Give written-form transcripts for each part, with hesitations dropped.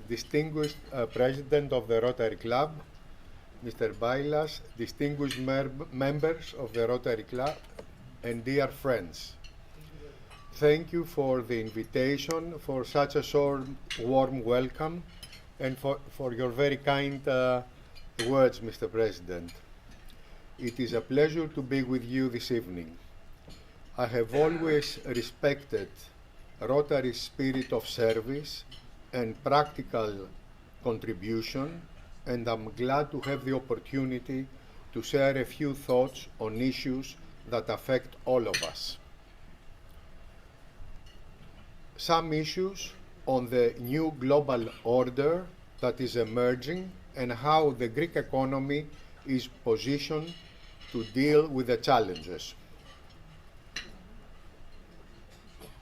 distinguished President of the Rotary Club, Mr. Bailas, distinguished members of the Rotary Club, and dear friends. Thank you for the invitation, for such a warm welcome, and for your very kind words, Mr. President. It is a pleasure to be with you this evening. I have always respected Rotary's spirit of service and practical contribution, and I'm glad to have the opportunity to share a few thoughts on issues that affect all of us. Some issues on the new global order that is emerging and how the Greek economy is positioned to deal with the challenges.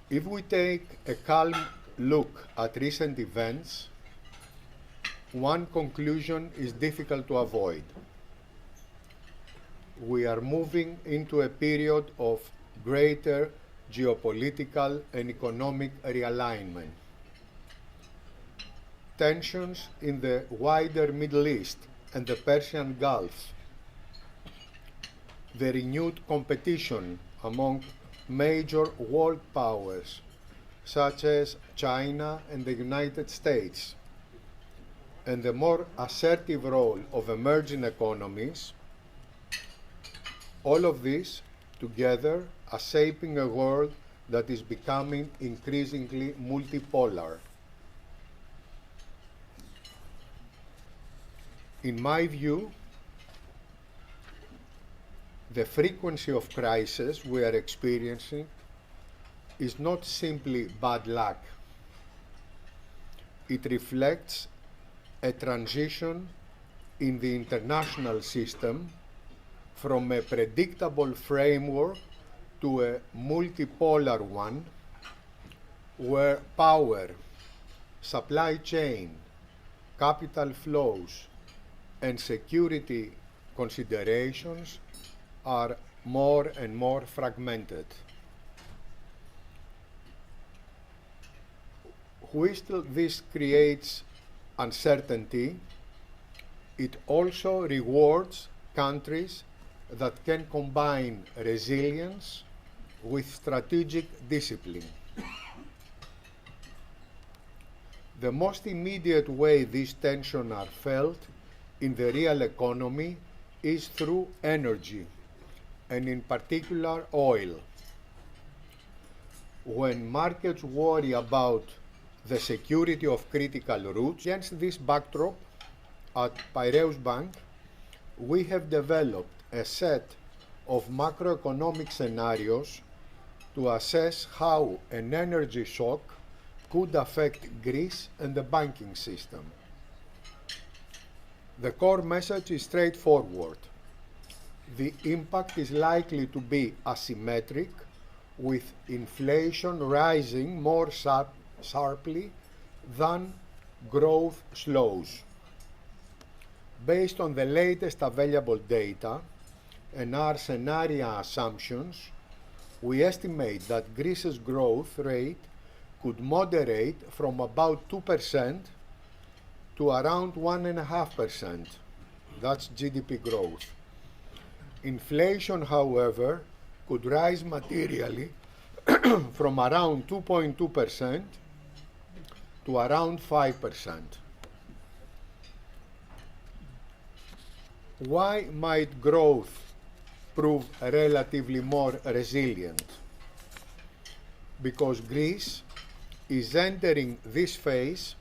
If we take a calm look at recent events, one conclusion is difficult to avoid. We are moving into a period of greater geopolitical and economic realignment. Tensions in the wider Middle East and the Persian Gulf, the renewed competition among major world powers such as China and the United States, and the more assertive role of emerging economies, all of this together are shaping a world that is becoming increasingly multipolar. In my view, the frequency of crisis we are experiencing is not simply bad luck. It reflects a transition in the international system from a predictable framework to a multipolar one, where power, supply chain, capital flows, and security considerations are more and more fragmented. While this creates uncertainty, it also rewards countries that can combine resilience with strategic discipline. The most immediate way these tensions are felt in the real economy is through energy, and in particular oil. When markets worry about the security of critical routes, against this backdrop, at Piraeus Bank, we have developed a set of macroeconomic scenarios to assess how an energy shock could affect Greece and the banking system. The core message is straightforward. The impact is likely to be asymmetric, with inflation rising more sharply than growth slows. Based on the latest available data and our scenario assumptions, we estimate that Greece's growth rate could moderate from about 2% to around 1.5%. That's GDP growth. Inflation, however, could rise materially from around 2.2% to around 5%. Why might growth prove relatively more resilient? Because Greece is entering this phase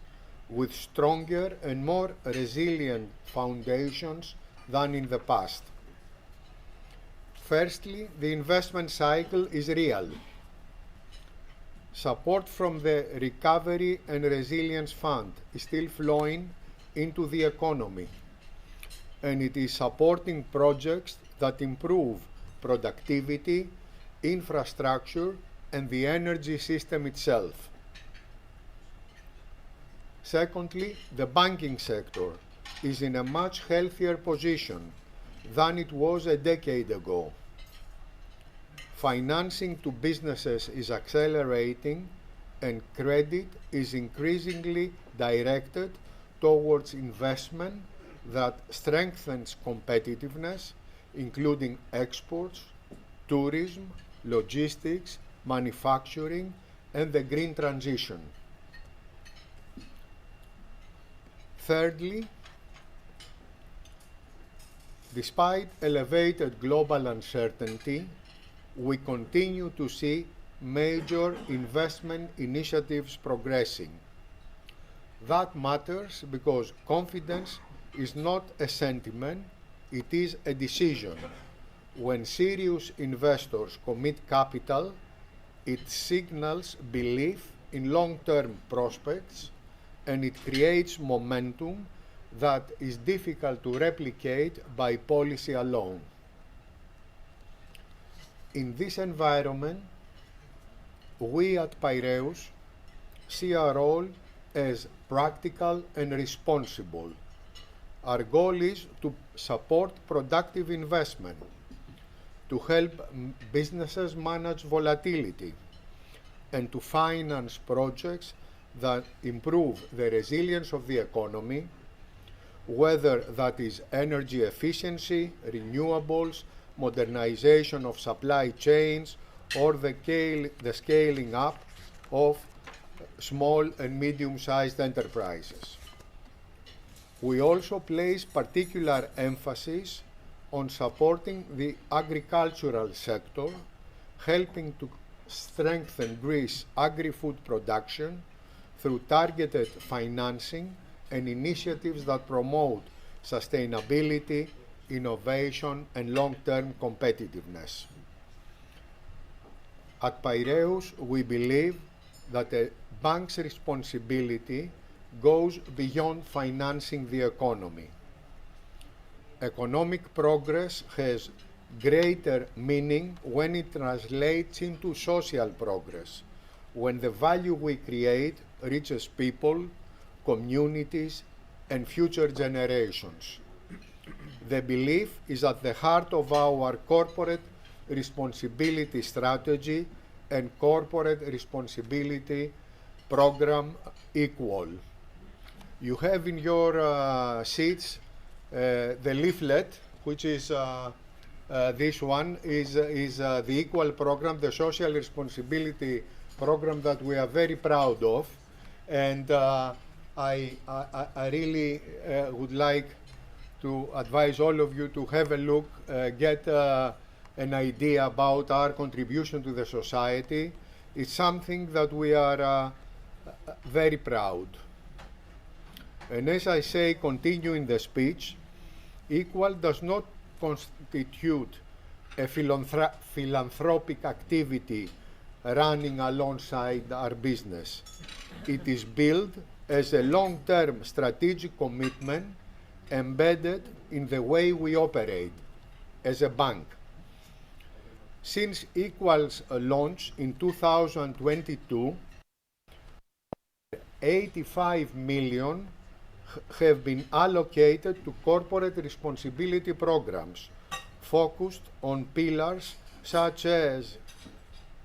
with stronger and more resilient foundations than in the past. Firstly, the investment cycle is real. Support from the Recovery and Resilience Fund is still flowing into the economy, and it is supporting projects that improve productivity, infrastructure, and the energy system itself. Secondly, the banking sector is in a much healthier position than it was a decade ago. Financing to businesses is accelerating, and credit is increasingly directed towards investment that strengthens competitiveness, including exports, tourism, logistics, manufacturing, and the green transition. Thirdly, despite elevated global uncertainty, we continue to see major investment initiatives progressing. That matters because confidence is not a sentiment, it is a decision. When serious investors commit capital, it signals belief in long-term prospects, and it creates momentum that is difficult to replicate by policy alone. In this environment, we at Piraeus see our role as practical and responsible. Our goal is to support productive investment, to help businesses manage volatility, and to finance projects that improve the resilience of the economy, whether that is energy efficiency, renewables, modernization of supply chains, or the scaling up of small and medium-sized enterprises. We also place particular emphasis on supporting the agricultural sector, helping to strengthen Greece's agri-food production through targeted financing and initiatives that promote sustainability, innovation, and long-term competitiveness. At Piraeus, we believe that a bank's responsibility goes beyond financing the economy. Economic progress has greater meaning when it translates into social progress, when the value we create reaches people, communities, and future generations. The belief is at the heart of our corporate responsibility strategy and corporate responsibility program Equal. You have in your seats the leaflet, which is this one is the Equal program, the social responsibility program that we are very proud of, and I really would like to advise all of you to have a look, get an idea about our contribution to the society. It's something that we are very proud. And as I say, continuing the speech, Equal does not constitute a philanthropic activity running alongside our business. It is built as a long-term strategic commitment embedded in the way we operate as a bank. Since Equal's launch in 2022, 85 million have been allocated to corporate responsibility programs focused on pillars such as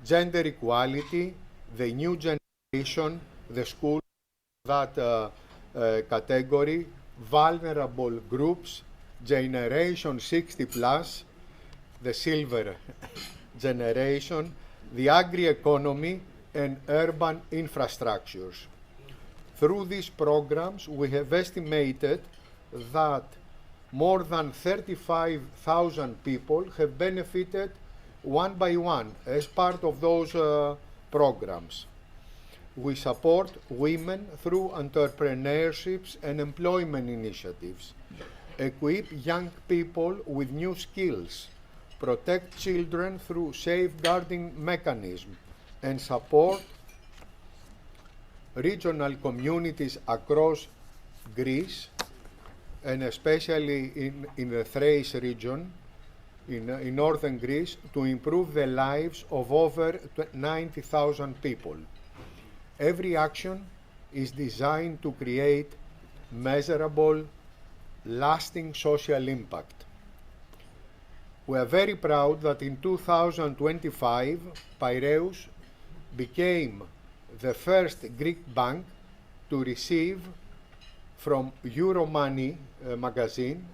gender equality, the new generation, the school, that category, vulnerable groups, generation 60 plus, the silver generation, the agri-economy, and urban infrastructures. Through these programs, we have estimated that more than 35,000 people have benefited one by one as part of those programs. We support women through entrepreneurships and employment initiatives, equip young people with new skills, protect children through safeguarding mechanisms, and support regional communities across Greece, and especially in the Thrace region, in northern Greece, to improve the lives of over 90,000 people. Every action is designed to create measurable, lasting social impact. We are very proud that in 2025, Piraeus became the first Greek bank to receive from Euromoney magazine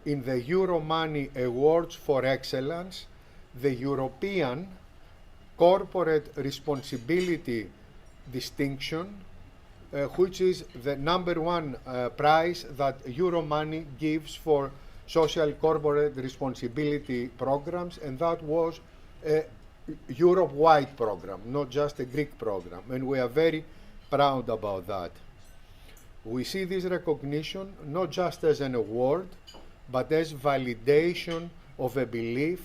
in the Euromoney Awards for Excellence the European Corporate Responsibility distinction, which is the #1 prize that Euromoney gives for social corporate responsibility programs, and that was a Europe-wide program, not just a Greek program, and we are very proud about that. We see this recognition not just as an award, but as validation of a belief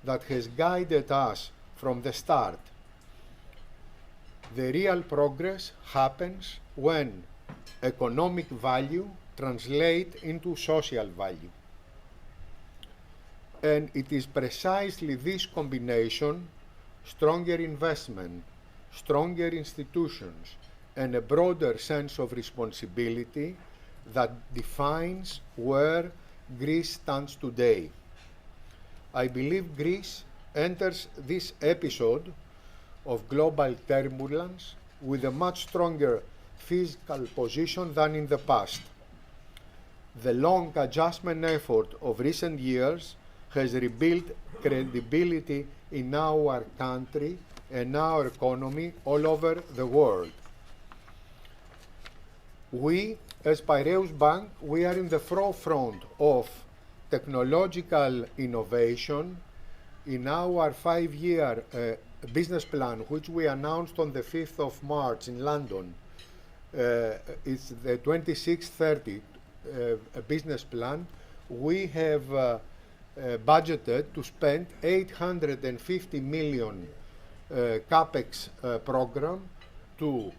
that has guided us from the start. The real progress happens when economic value translates into social value. And it is precisely this combination, stronger investment, stronger institutions, and a broader sense of responsibility that defines where Greece stands today. I believe Greece enters this episode of global turbulence with a much stronger fiscal position than in the past. The long adjustment effort of recent years has rebuilt credibility in our country and our economy all over the world. We, as Piraeus Bank, we are in the forefront of technological innovation. In our 5-year business plan, which we announced on the 5th of March in London, it's the 2630 business plan, we have budgeted to spend 850 million capex program to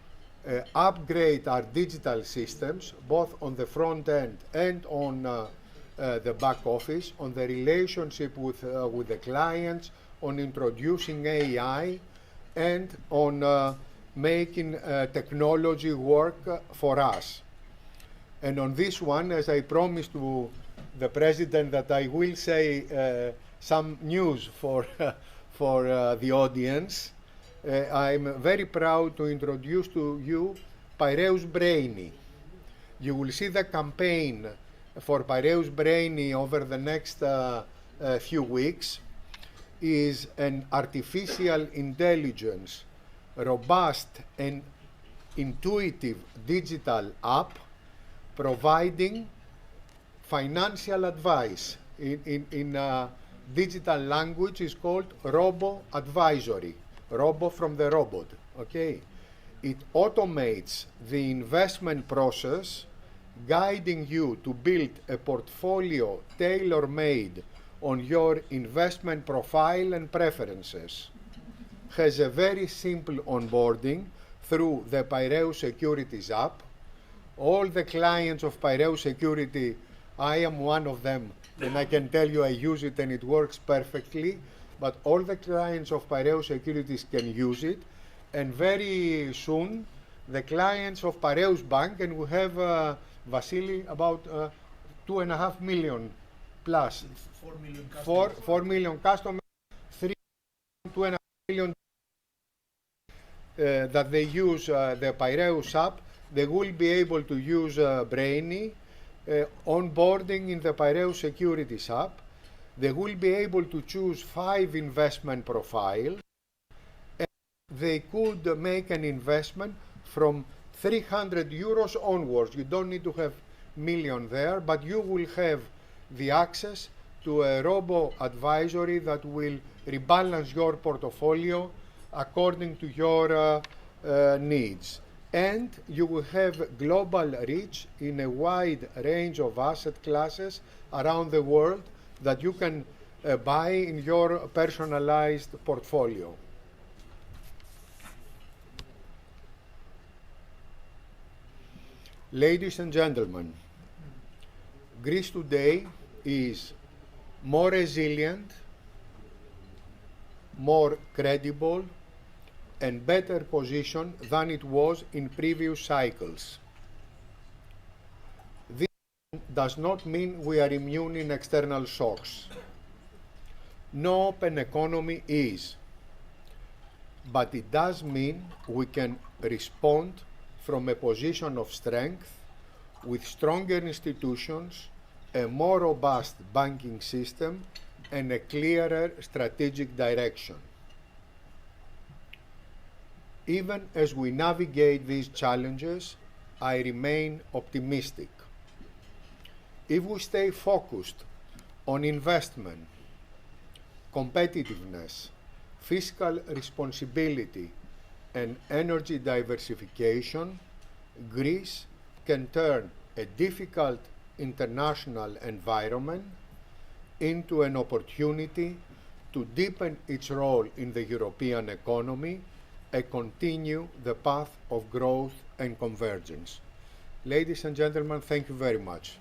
upgrade our digital systems, both on the front end and on the back office, on the relationship with the clients, on introducing AI, and on making technology work for us. And on this one, as I promised to the President that I will say some news for the audience, I'm very proud to introduce to you Piraeus Brainy. You will see the campaign for Piraeus Brainy over the next few weeks. Is an artificial intelligence, robust and intuitive digital app providing financial advice. In digital language is called robo advisory, robo from the robot, okay? It automates the investment process, guiding you to build a portfolio tailor-made on your investment profile and preferences. Has a very simple onboarding through the Piraeus Securities app. All the clients of Piraeus Security, I am one of them, and I can tell you I use it and it works perfectly, but all the clients of Piraeus Securities can use it, and very soon the clients of Piraeus Bank, and we have, Vasily, about 2.5 million plus. 4 million customers. 4 million customers, 2.5 million that they use the Piraeus app. They will be able to use Brainy onboarding in the Piraeus Securities app. They will be able to choose 5 investment profiles, and they could make an investment from 300 euros onwards. You don't need to have million there, but you will have the access to a robo-advisory that will rebalance your portfolio according to your needs. And you will have global reach in a wide range of asset classes around the world that you can buy in your personalized portfolio. Ladies and gentlemen, Greece today is more resilient, more credible, and better positioned than it was in previous cycles. This does not mean we are immune in external shocks. No open economy is. but it does mean we can respond from a position of strength with stronger institutions, a more robust banking system, and a clearer strategic direction. Even as we navigate these challenges, I remain optimistic. If we stay focused on investment, competitiveness, fiscal responsibility, and energy diversification, Greece can turn a difficult international environment into an opportunity to deepen its role in the European economy and continue the path of growth and convergence. Ladies and gentlemen, thank you very much.